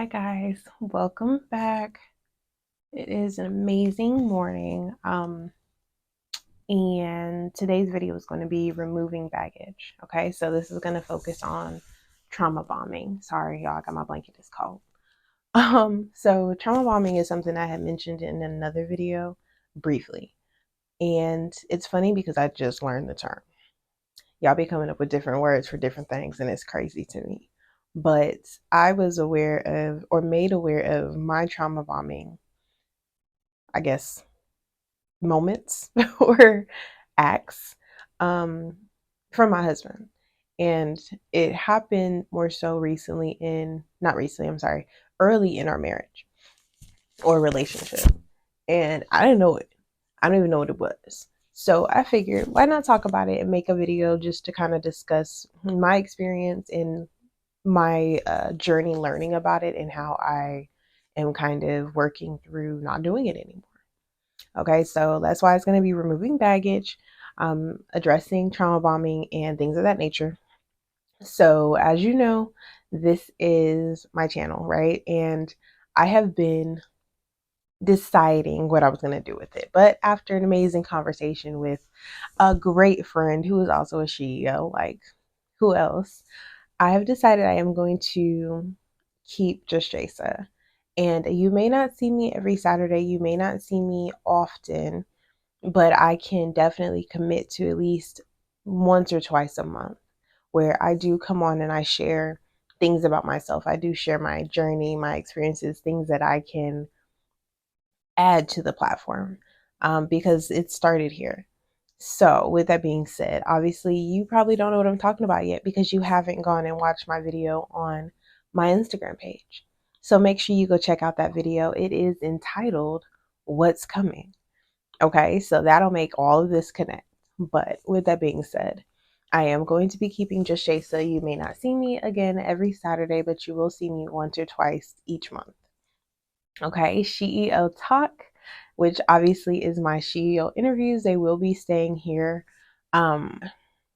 Hi guys, welcome back. It is an amazing morning. And today's video is going to be removing baggage. Okay, so this is going to focus on trauma bombing. Sorry, y'all, I got my blanket is cold. So trauma bombing is something I had mentioned in another video briefly. And it's funny because I just learned the term. Y'all be coming up with different words for different things, and it's crazy to me. But I was aware of or made aware of my trauma bombing, I guess, moments or acts um, from my husband. And it happened more so recently not recently, I'm sorry, early in our marriage or relationship. And I didn't know it. I don't even know what it was. So I figured, why not talk about it and make a video just to kind of discuss my experience and my journey learning about it and how I am kind of working through not doing it anymore. Okay, so that's why it's going to be removing baggage, addressing trauma bombing, and things of that nature. So, as you know, this is my channel, right? And I have been deciding what I was going to do with it. But after an amazing conversation with a great friend who is also a SheEO, like who else, I have decided I am going to keep just Jaysa. And you may not see me every Saturday, you may not see me often, but I can definitely commit to at least once or twice a month where I do come on and I share things about myself. I do share my journey, my experiences, things that I can add to the platform because it started here. So, with that being said, obviously, you probably don't know what I'm talking about yet because you haven't gone and watched my video on my Instagram page. So, make sure you go check out that video. It is entitled What's Coming. Okay, so that'll make all of this connect. But with that being said, I am going to be keeping just Jaysa. You may not see me again every Saturday, but you will see me once or twice each month. Okay, SheEO Talk, which obviously is my SheEO interviews. They will be staying here um,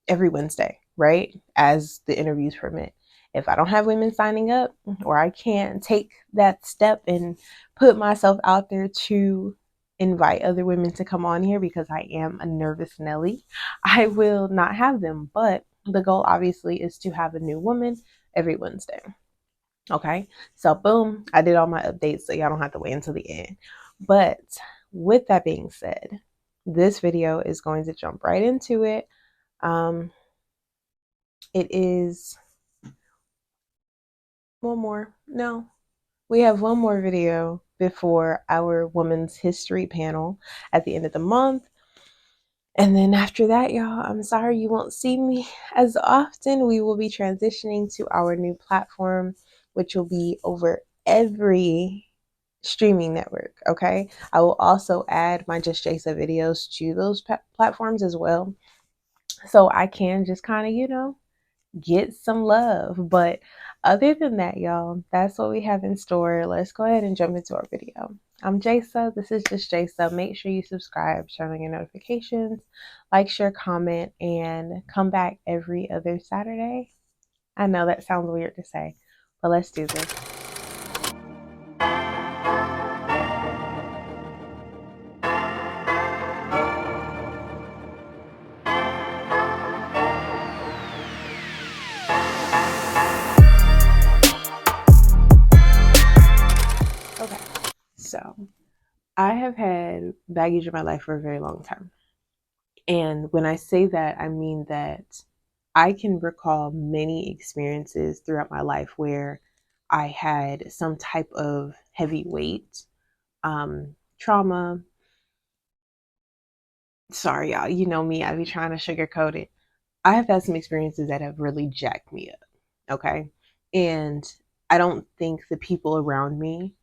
every Wednesday, right? As the interviews permit. If I don't have women signing up or I can't take that step and put myself out there to invite other women to come on here because I am a nervous Nelly, I will not have them. But the goal obviously is to have a new woman every Wednesday. Okay, so boom, I did all my updates so y'all don't have to wait until the end. But with that being said, this video is going to jump right into it. Um, it is one more. No, we have one more video before our Women's History panel at the end of the month. And then after that, y'all, I'm sorry you won't see me as often. We will be transitioning to our new platform, which will be over every streaming network. Okay, I will also add my Just Jaysa videos to those platforms as well, so I can just kind of get some love. But other than that, y'all, that's what we have in store. Let's go ahead and jump into our video. I'm Jaysa. This is just Jaysa. Make sure you subscribe, turn on your notifications, like, share, comment, and come back every other Saturday. I know that sounds weird to say, but let's do this. Okay, so I have had baggage in my life for a very long time. And when I say that, I mean that I can recall many experiences throughout my life where I had some type of heavy weight, trauma. Sorry, y'all, you know me, I be trying to sugarcoat it. I have had some experiences that have really jacked me up. Okay. And I don't think the people around me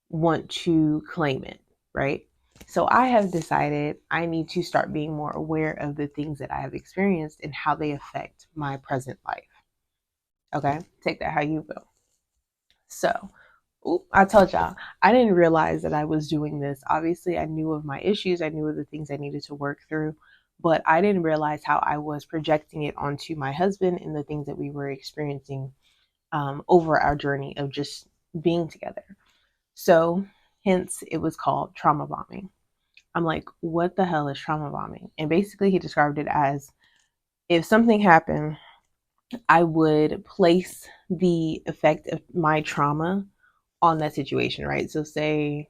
want to claim it, right? So I have decided I need to start being more aware of the things that I have experienced and how they affect my present life. Okay, take that how you will. So, I told y'all, I didn't realize that I was doing this. Obviously, I knew of my issues, I knew of the things I needed to work through, but I didn't realize how I was projecting it onto my husband and the things that we were experiencing over our journey of just being together. So hence it was called trauma bonding. I'm like, what the hell is trauma bonding? And basically he described it as if something happened, I would place the effect of my trauma on that situation, right? So say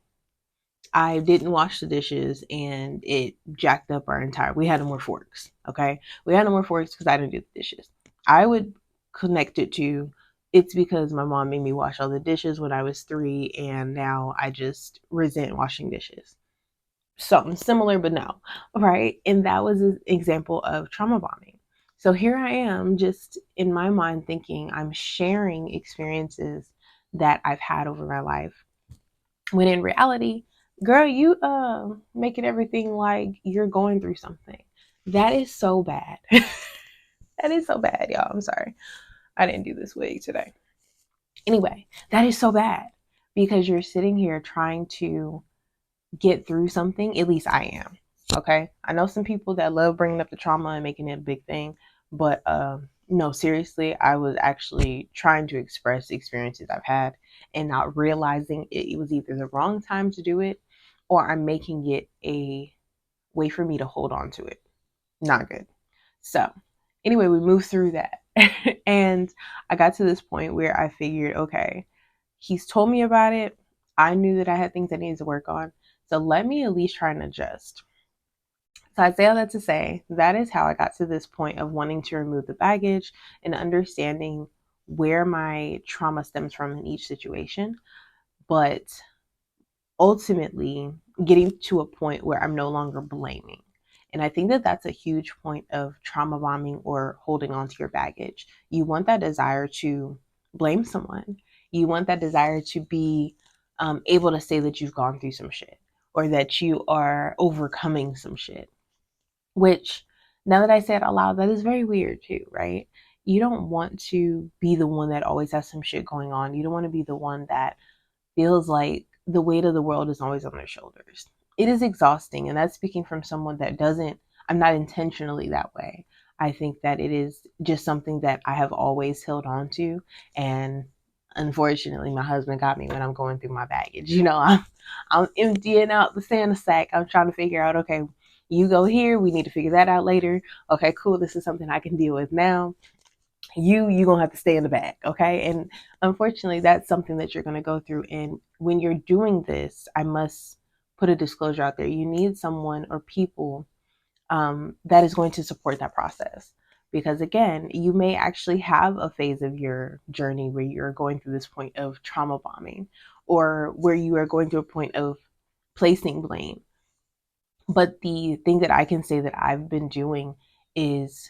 I didn't wash the dishes and it jacked up our entire, we had no more forks. Okay. We had no more forks because I didn't do the dishes. I would connect it to, it's because my mom made me wash all the dishes when I was 3 and now I just resent washing dishes. Something similar, but no. Right. And that was an example of trauma bonding. So here I am just in my mind thinking I'm sharing experiences that I've had over my life, when in reality, girl, you making everything like you're going through something. That is so bad. That is so bad, y'all. I'm sorry. I didn't do this wig today. Anyway, that is so bad because you're sitting here trying to get through something. At least I am. Okay. I know some people that love bringing up the trauma and making it a big thing, but no, seriously, I was actually trying to express experiences I've had and not realizing it was either the wrong time to do it or I'm making it a way for me to hold on to it. Not good. So, anyway, we moved through that. And I got to this point where I figured, okay, he's told me about it. I knew that I had things I needed to work on. So let me at least try and adjust. So I say all that to say that is how I got to this point of wanting to remove the baggage and understanding where my trauma stems from in each situation, but ultimately getting to a point where I'm no longer blaming. And I think that that's a huge point of trauma bombing or holding on to your baggage. You want that desire to blame someone. You want that desire to be able to say that you've gone through some shit or that you are overcoming some shit, which now that I say it out loud, that is very weird too, right? You don't want to be the one that always has some shit going on. You don't want to be the one that feels like the weight of the world is always on their shoulders. It is exhausting. And that's speaking from someone that doesn't, I'm not intentionally that way. I think that it is just something that I have always held on to. And unfortunately, my husband got me when I'm going through my baggage. I'm emptying out the Santa sack. I'm trying to figure out, okay, you go here. We need to figure that out later. Okay, cool. This is something I can deal with now. You gonna have to stay in the back, okay? And unfortunately that's something that you're gonna go through. And when you're doing this, I must put a disclosure out there. You need someone or people that is going to support that process, because again, you may actually have a phase of your journey where you're going through this point of trauma bombing, or where you are going through a point of placing blame. But the thing that I can say that I've been doing is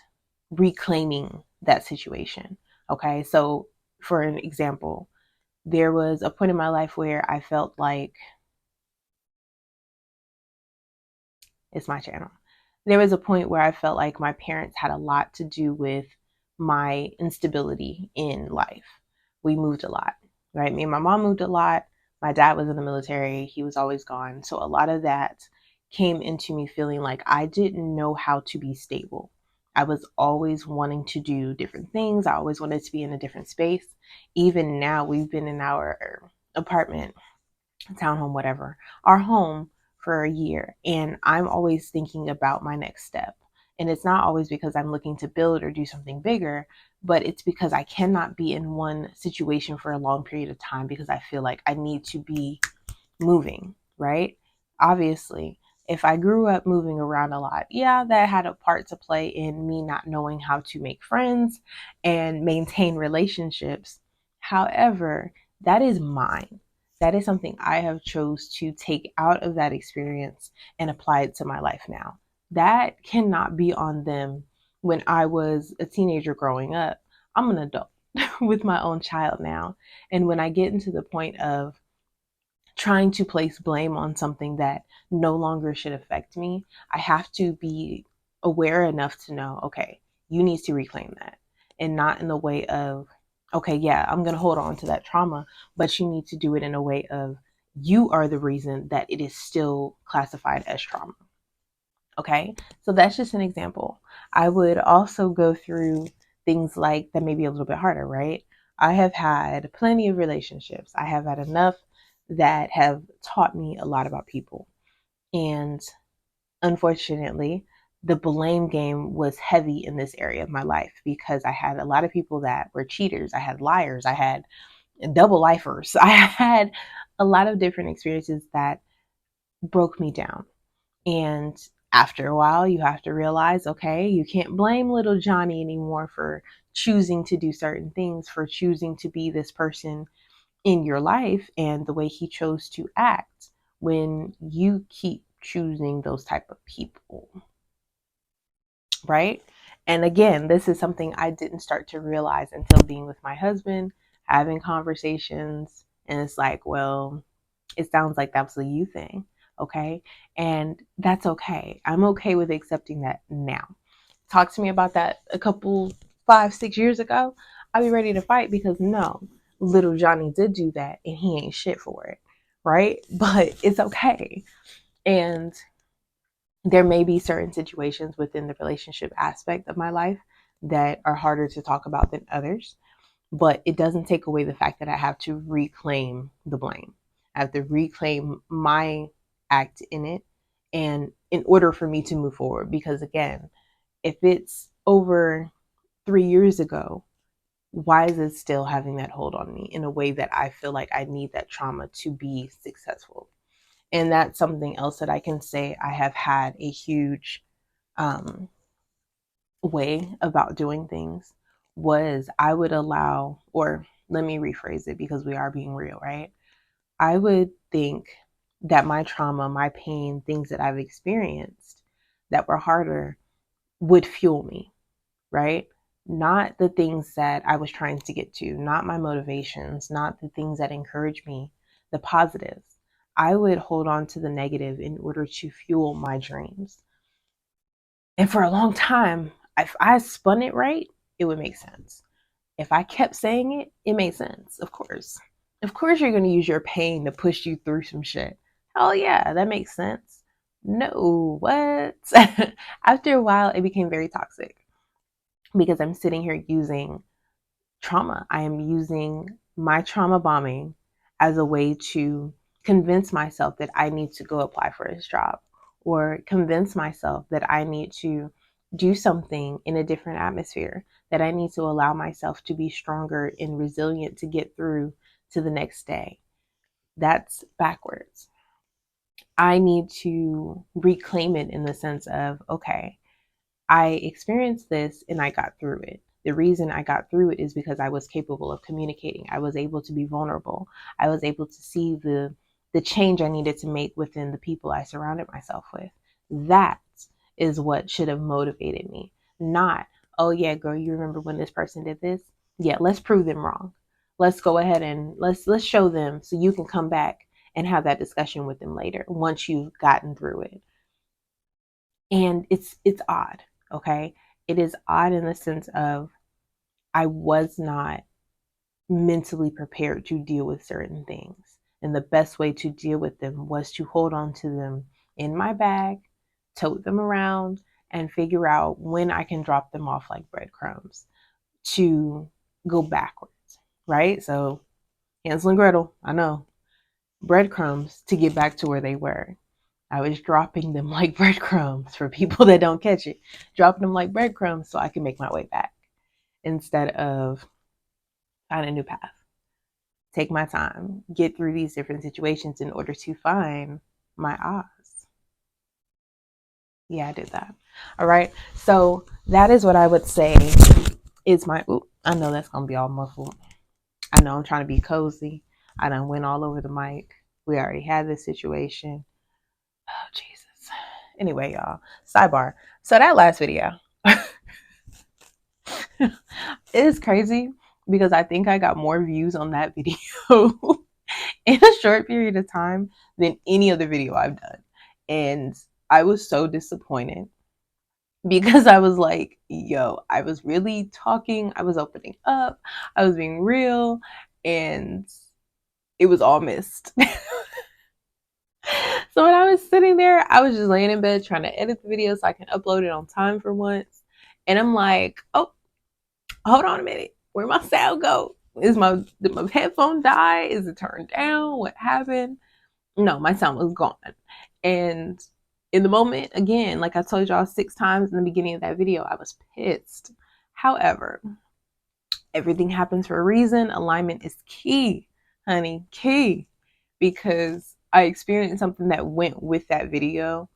reclaiming that situation. Okay. So, for an example, there was a point in my life where I felt like, it's my channel. There was a point where I felt like my parents had a lot to do with my instability in life. We moved a lot, right? Me and my mom moved a lot. My dad was in the military, he was always gone. So a lot of that came into me feeling like I didn't know how to be stable. I was always wanting to do different things. I always wanted to be in a different space. Even now, we've been in our apartment, townhome, whatever, our home for a year. And I'm always thinking about my next step. And it's not always because I'm looking to build or do something bigger, but it's because I cannot be in one situation for a long period of time because I feel like I need to be moving, right? Obviously, if I grew up moving around a lot, yeah, that had a part to play in me not knowing how to make friends and maintain relationships. However, that is mine. That is something I have chose to take out of that experience and apply it to my life now. That cannot be on them. When I was a teenager growing up, I'm an adult with my own child now. And when I get into the point of trying to place blame on something that no longer should affect me, I have to be aware enough to know, okay, you need to reclaim that. And not in the way of, okay, yeah, I'm going to hold on to that trauma, but you need to do it in a way of, you are the reason that it is still classified as trauma. Okay, so that's just an example. I would also go through things like that may be a little bit harder, right? I have had plenty of relationships. I have had enough that have taught me a lot about people. And unfortunately, the blame game was heavy in this area of my life because I had a lot of people that were cheaters. I had liars. I had double lifers. I had a lot of different experiences that broke me down. And after a while, you have to realize, okay, you can't blame little Johnny anymore for choosing to do certain things, for choosing to be this person in your life and the way he chose to act when you keep choosing those type of people, right? And again, this is something I didn't start to realize until being with my husband, having conversations, and it's like, well, it sounds like that was a you thing. Okay. And that's okay. I'm okay with accepting that now. Talk to me about that a couple, 5, 6 years ago. I'd be ready to fight because no, little Johnny did do that and he ain't shit for it. Right. But it's okay. And there may be certain situations within the relationship aspect of my life that are harder to talk about than others, but it doesn't take away the fact that I have to reclaim the blame. I have to reclaim my act in it, and in order for me to move forward, because again, if it's over 3 years ago, why is it still having that hold on me in a way that I feel like I need that trauma to be successful? And that's something else that I can say I have had a huge um, way about doing things was I would allow, or let me rephrase it because we are being real, right? I would think that my trauma, my pain, things that I've experienced that were harder would fuel me, right? Not the things that I was trying to get to, not my motivations, not the things that encourage me, the positives. I would hold on to the negative in order to fuel my dreams. And for a long time, if I spun it right, it would make sense. If I kept saying it, it made sense, of course. Of course, you're going to use your pain to push you through some shit. Hell yeah, that makes sense. No, what? After a while, it became very toxic because I'm sitting here using trauma. I am using my trauma bombing as a way to convince myself that I need to go apply for this job or convince myself that I need to do something in a different atmosphere, that I need to allow myself to be stronger and resilient to get through to the next day. That's backwards. I need to reclaim it in the sense of, okay, I experienced this and I got through it. The reason I got through it is because I was capable of communicating. I was able to be vulnerable. I was able to see the change I needed to make within the people I surrounded myself with. That is what should have motivated me. Not, oh yeah, girl, you remember when this person did this? Yeah, let's prove them wrong. Let's go ahead and let's show them so you can come back and have that discussion with them later once you've gotten through it. And it's odd, okay? It is odd in the sense of I was not mentally prepared to deal with certain things. And the best way to deal with them was to hold on to them in my bag, tote them around, and figure out when I can drop them off like breadcrumbs to go backwards, right? So Hansel and Gretel, I know, breadcrumbs to get back to where they were. I was dropping them like breadcrumbs for people that don't catch it, dropping them like breadcrumbs so I can make my way back instead of find a new path. Take my time, get through these different situations in order to find my Oz. Yeah, I did that. All right. So that is what I would say is my, ooh, I know that's going to be all muffled. I know I'm trying to be cozy. I done went all over the mic. We already had this situation. Oh, Jesus. Anyway, y'all, sidebar. So that last video, it is crazy because I think I got more views on that video in a short period of time than any other video I've done. And I was so disappointed because I was like, yo, I was really talking, I was opening up, I was being real, and it was all missed. So when I was sitting there, I was just laying in bed trying to edit the video so I can upload it on time for once. And I'm like, oh, hold on a minute. Where'd my sound go? Is did my headphone die? Is it turned down? What happened? No, my sound was gone. And in the moment, again, like I told y'all 6 times in the beginning of that video, I was pissed. However, everything happens for a reason. Alignment is key, honey, key. Because I experienced something that went with that video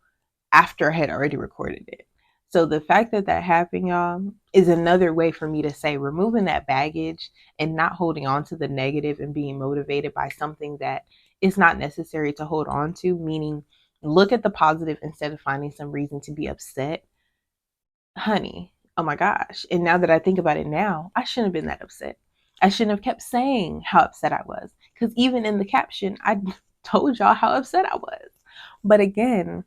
after I had already recorded it. So the fact that that happened, y'all, is another way for me to say removing that baggage and not holding on to the negative and being motivated by something that is not necessary to hold on to, meaning look at the positive instead of finding some reason to be upset. Honey, oh my gosh. And now that I think about it now, I shouldn't have been that upset. I shouldn't have kept saying how upset I was. Because even in the caption, I told y'all how upset I was. But again,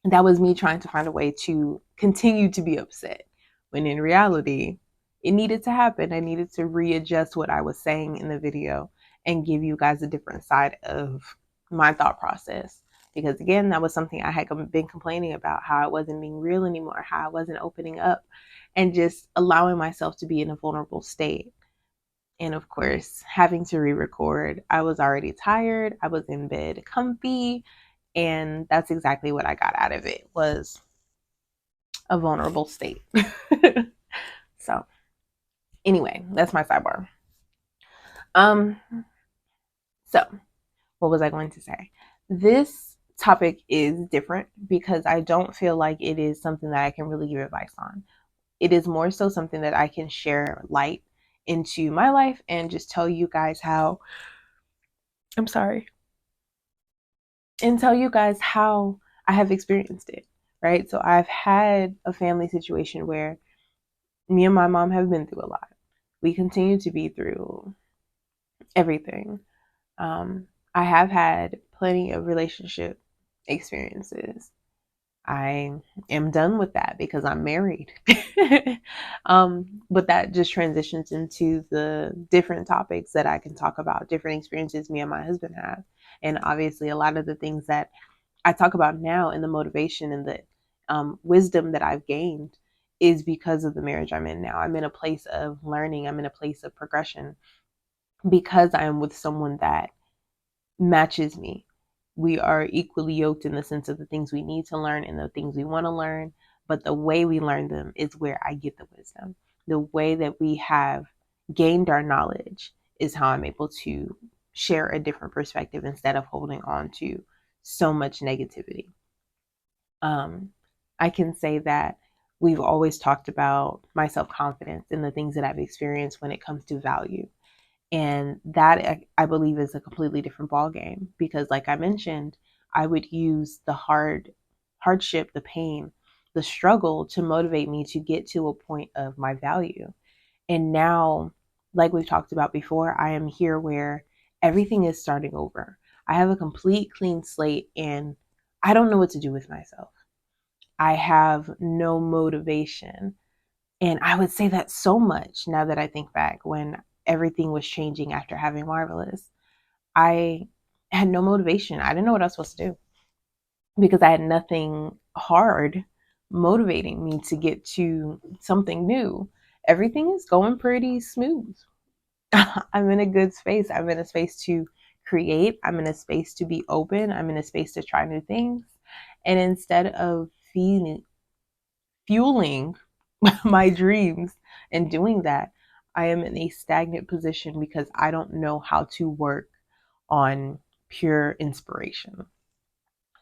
that was me trying to find a way to continue to be upset. When in reality, it needed to happen. I needed to readjust what I was saying in the video and give you guys a different side of my thought process. Because again, that was something I had been complaining about, how I wasn't being real anymore, how I wasn't opening up and just allowing myself to be in a vulnerable state. And of course, having to re-record, I was already tired. I was in bed comfy. And that's exactly what I got out of it, was a vulnerable state. So anyway, that's my sidebar. Um, so what was I going to say? This topic is different because I don't feel like it is something that I can really give advice on. It is more so something that I can share light into my life and just tell you guys how, I'm sorry, and tell you guys how I have experienced it, right? So I've had a family situation where me and my mom have been through a lot. We continue to be through everything. I have had plenty of relationship experiences. I am done with that because I'm married. But that just transitions into the different topics that I can talk about, different experiences me and my husband have. And obviously, a lot of the things that I talk about now and the motivation and the wisdom that I've gained is because of the marriage I'm in now. I'm in a place of learning, I'm in a place of progression because I am with someone that matches me. We are equally yoked in the sense of the things we need to learn and the things we want to learn, but the way we learn them is where I get the wisdom. The way that we have gained our knowledge is how I'm able to share a different perspective instead of holding on to so much negativity. I can say that we've always talked about my self-confidence and the things that I've experienced when it comes to value. And that I believe is a completely different ball game because like I mentioned, I would use the hardship, the pain, the struggle to motivate me to get to a point of my value. And now, like we've talked about before, I am here where everything is starting over. I have a complete clean slate and I don't know what to do with myself. I have no motivation. And I would say that so much now that I think back when everything was changing after having Marvelous. I had no motivation. I didn't know what I was supposed to do because I had nothing hard motivating me to get to something new. Everything is going pretty smooth. I'm in a good space. I'm in a space to create. I'm in a space to be open. I'm in a space to try new things. And instead of fueling my dreams and doing that, I am in a stagnant position because I don't know how to work on pure inspiration.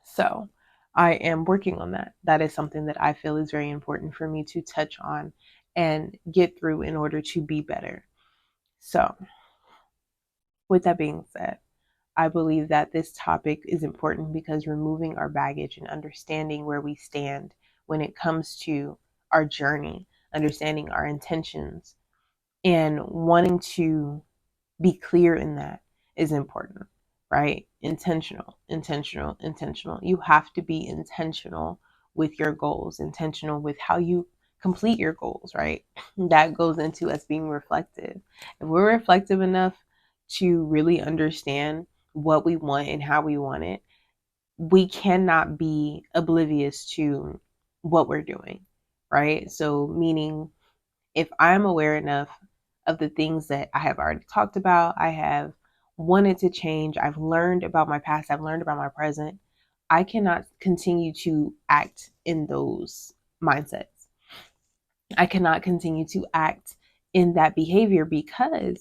So I am working on that. That is something that I feel is very important for me to touch on and get through in order to be better. So, with that being said, I believe that this topic is important because removing our baggage and understanding where we stand when it comes to our journey, understanding our intentions, and wanting to be clear in that is important, right? Intentional, intentional, intentional. You have to be intentional with your goals, intentional with how you complete your goals, right? That goes into us being reflective. If we're reflective enough to really understand what we want and how we want it, we cannot be oblivious to what we're doing, right? So, meaning if I'm aware enough of the things that I have already talked about. I have wanted to change. I've learned about my past. I've learned about my present. I cannot continue to act in those mindsets. I cannot continue to act in that behavior because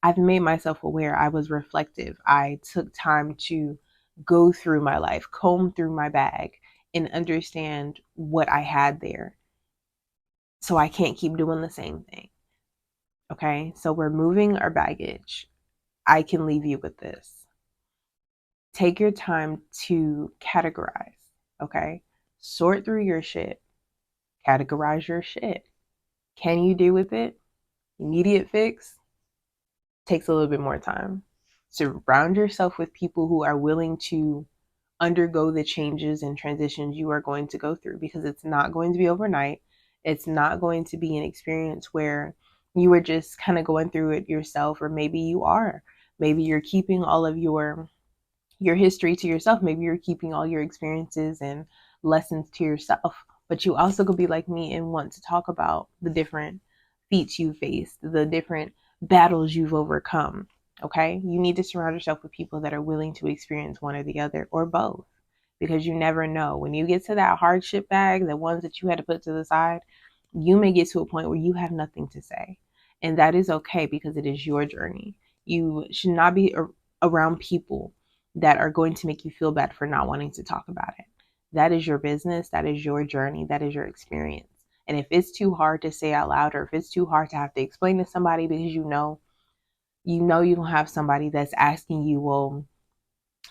I've made myself aware. I was reflective. I took time to go through my life, comb through my bag, and understand what I had there. So I can't keep doing the same thing. Okay. So we're moving our baggage. I can leave you with this. Take your time to categorize. Okay. Sort through your shit. Categorize your shit. Can you deal with it? Immediate fix takes a little bit more time. Surround yourself with people who are willing to undergo the changes and transitions you are going to go through, because it's not going to be overnight. It's not going to be an experience where you are just kind of going through it yourself, or maybe you are. Maybe you're keeping all of your history to yourself. Maybe you're keeping all your experiences and lessons to yourself. But you also could be like me and want to talk about the different feats you faced, the different battles you've overcome. Okay? You need to surround yourself with people that are willing to experience one or the other, or both, because you never know. When you get to that hardship bag, the ones that you had to put to the side, you may get to a point where you have nothing to say. And that is okay, because it is your journey. You should not be around people that are going to make you feel bad for not wanting to talk about it. That is your business. That is your journey. That is your experience. And if it's too hard to say out loud, or if it's too hard to have to explain to somebody because you don't have somebody that's asking you, well,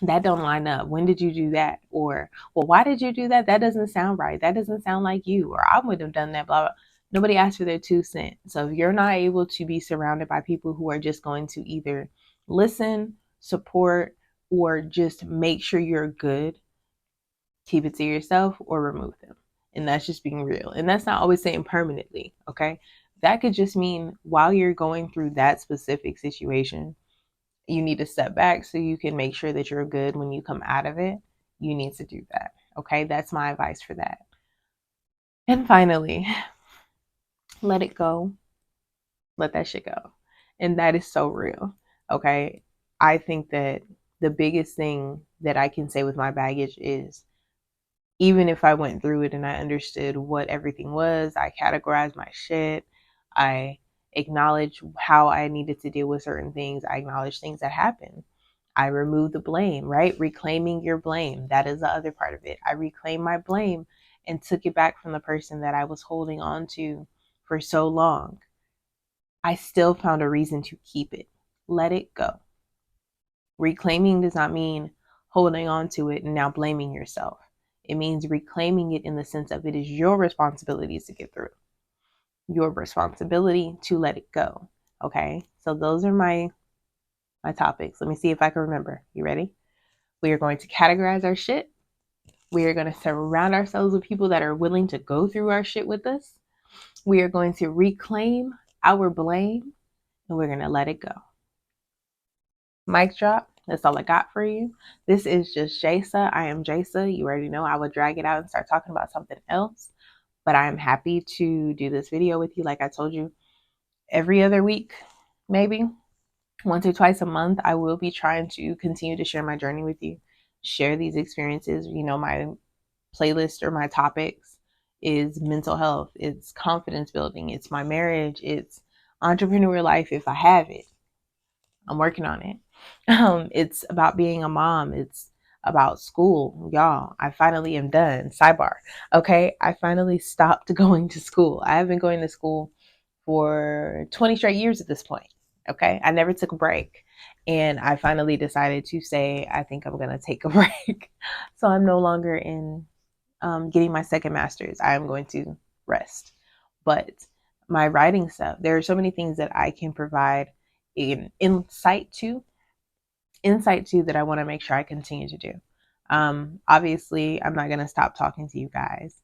that don't line up. When did you do that? Or, well, why did you do that? That doesn't sound right. That doesn't sound like you. Or I would have done that, blah, blah. Nobody asked for their 2 cents. So if you're not able to be surrounded by people who are just going to either listen, support, or just make sure you're good, keep it to yourself or remove them. And that's just being real. And that's not always saying permanently, okay? That could just mean while you're going through that specific situation, you need to step back so you can make sure that you're good when you come out of it. You need to do that, okay? That's my advice for that. And finally, let it go. Let that shit go. And that is so real, okay? I think that the biggest thing that I can say with my baggage is, even if I went through it and I understood what everything was, I categorized my shit, I acknowledged how I needed to deal with certain things, I acknowledged things that happened. I removed the blame, right? Reclaiming your blame. That is the other part of it. I reclaimed my blame and took it back from the person that I was holding on to for so long. I still found a reason to keep it. Let it go. Reclaiming does not mean holding on to it and now blaming yourself. It means reclaiming it in the sense of it is your responsibility to get through, your responsibility to let it go. Okay, so those are my topics. Let me see if I can remember. You ready? We are going to categorize our shit. We are going to surround ourselves with people that are willing to go through our shit with us. We are going to reclaim our blame, and we're going to let it go. Mic drop. That's all I got for you. This is just Jaysa. I am Jaysa. You already know I would drag it out and start talking about something else, but I am happy to do this video with you. Like I told you, every other week, maybe once or twice a month, I will be trying to continue to share my journey with you, share these experiences. You know, my playlist or my topics is mental health, it's confidence building, it's my marriage, it's entrepreneur life if I have it. I'm working on it. It's about being a mom. It's about school. Y'all, I finally am done. Sidebar. Okay, I finally stopped going to school. I have been going to school for 20 straight years at this point. Okay, I never took a break. And I finally decided to say, I think I'm going to take a break. So I'm no longer in getting my second master's. I am going to rest. But my writing stuff, there are so many things that I can provide insight to that I want to make sure I continue to do. Obviously, I'm not going to stop talking to you guys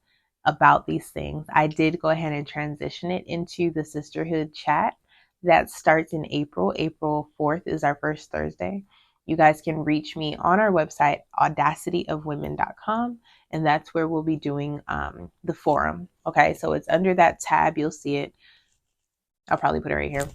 about these things. I did go ahead and transition it into the sisterhood chat that starts in April. April 4th is our first Thursday. You guys can reach me on our website, audacityofwomen.com, and that's where we'll be doing the forum. Okay, so it's under that tab. You'll see it. I'll probably put it right here.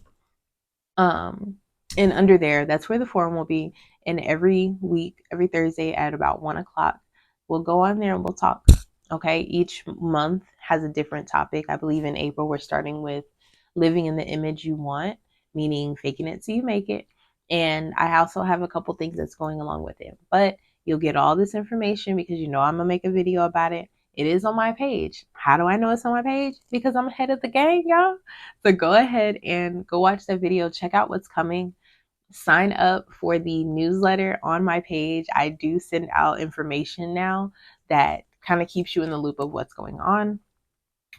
Um, and under there, that's where the forum will be. And every week, every Thursday at about 1 o'clock, we'll go on there and we'll talk. Okay. Each month has a different topic. I believe in April, we're starting with living in the image you want, meaning faking it till you make it. And I also have a couple things that's going along with it. But you'll get all this information because I'm going to make a video about it. It is on my page. How do I know it's on my page? Because I'm ahead of the game, y'all. So go ahead and go watch that video. Check out what's coming. Sign up for the newsletter on my page. I do send out information now that kind of keeps you in the loop of what's going on.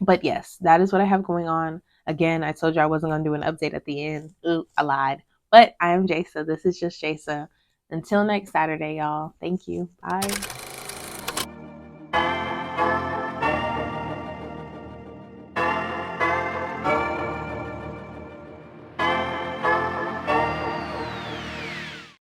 But yes, that is what I have going on. Again, I told you I wasn't going to do an update at the end. Ooh, I lied. But I am Jaysa. This is just Jaysa. Until next Saturday, y'all. Thank you. Bye.